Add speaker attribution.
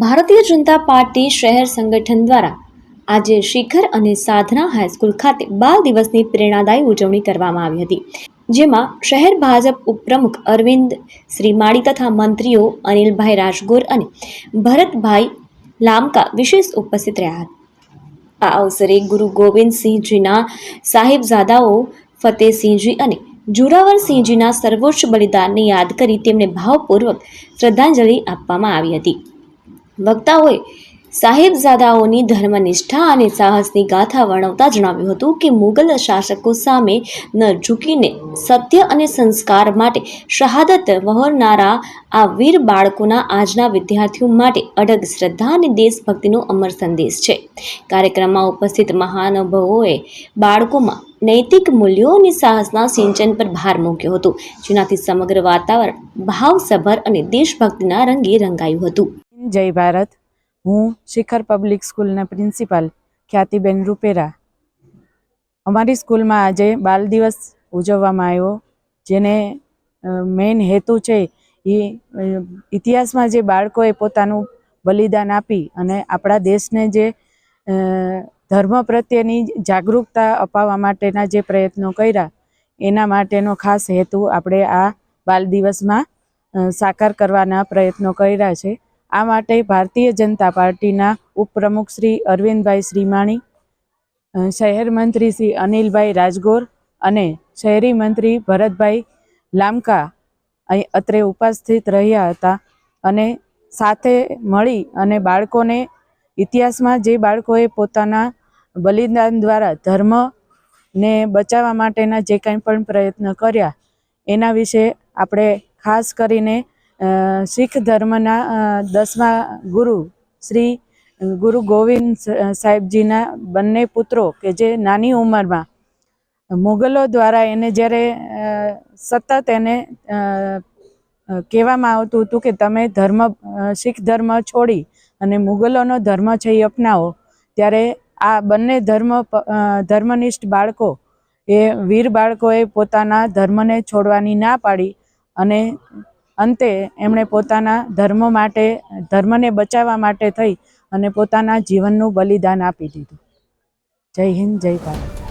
Speaker 1: Bharatiya Janata party શહેર સંગઠન દ્વારા આજે શિખર અને સાધના હાઈસ્કૂલ ખાતે બાળ દિવસની પ્રેરણાદાયી ઉજવણી કરવામાં આવી હતી, જેમાં શહેર ભાજપ ઉપપ્રમુખ અરવિંદ શ્રીમાળી તથા મંત્રીઓ અનિલભાઈ રાજગોર અને ભરતભાઈ લામકા વિશેષ ઉપસ્થિત રહ્યા હતા। આ અવસરે ગુરુ ગોવિંદસિંહજીના સાહિબજાદાઓ ફતેહસિંહજી અને જોરાવરસિંહજીના સર્વોચ્ચ બલિદાનને યાદ કરી તેમને ભાવપૂર્વક શ્રદ્ધાંજલિ આપવામાં આવી હતી। વક્તાઓએ સાહિબજાદાઓની ધર્મનિષ્ઠા અને સાહસની ગાથા વર્ણવતા જણાવ્યું હતું કે મુગલ શાસકો સામે ન ઝૂકીને સત્ય અને સંસ્કાર માટે શહાદત વહોરનારા આ વીર બાળકોના આજના વિદ્યાર્થીઓ માટે અડગ શ્રદ્ધા અને દેશભક્તિનો અમર સંદેશ છે। કાર્યક્રમમાં ઉપસ્થિત મહાનુભાવોએ બાળકોમાં નૈતિક મૂલ્યો અને સાહસના સિંચન પર ભાર મૂક્યો હતો, જેનાથી સમગ્ર વાતાવરણ ભાવસભર અને દેશભક્તિના રંગે રંગાયું હતું।
Speaker 2: જય ભારત। હું શિખર પબ્લિક સ્કૂલના પ્રિન્સિપાલ ખ્યાતિબેન રૂપેરા। અમારી સ્કૂલમાં આજે બાલ દિવસ ઉજવવામાં આવ્યો, જેને મેઇન હેતુ છે એ ઇતિહાસમાં જે બાળકોએ પોતાનું બલિદાન આપી અને આપણા દેશને જે ધર્મ પ્રત્યેની જાગૃતતા અપાવવા માટેના જે પ્રયત્નો કર્યા, એના માટેનો ખાસ હેતુ આપણે આ બાલ દિવસમાં સાકાર કરવાના પ્રયત્નો કર્યા છે। આ માટે ભારતીય જનતા પાર્ટીના ઉપપ્રમુખ શ્રી અરવિંદભાઈ શ્રીમાળી, શહેર મંત્રી શ્રી અનિલભાઈ રાજગોર અને શહેરી મંત્રી ભરતભાઈ લામકા અહીં અત્રે ઉપસ્થિત રહ્યા હતા અને સાથે મળી અને બાળકોને ઇતિહાસમાં જે બાળકોએ પોતાના બલિદાન દ્વારા ધર્મને બચાવવા માટેના જે કંઈ પણ પ્રયત્ન કર્યા એના વિશે આપણે ખાસ કરીને શીખ ધર્મના 10મા ગુરુ શ્રી ગુરુ ગોવિંદ સાહેબજીના બંને પુત્રો કે જે નાની ઉંમરમાં મુગલો દ્વારા એને જ્યારે સતત એને કહેવામાં આવતું હતું કે તમે શીખ ધર્મ છોડી અને મુગલોનો ધર્મ છે એ અપનાવો, ત્યારે આ બંને ધર્મનિષ્ઠ બાળકો એ વીર બાળકોએ પોતાના ધર્મને છોડવાની ના પાડી અને અંતે એમણે પોતાના ધર્મને બચાવવા માટે થઈ અને પોતાના જીવનનું બલિદાન આપી દીધું। જય હિન્દ, જય ભારત।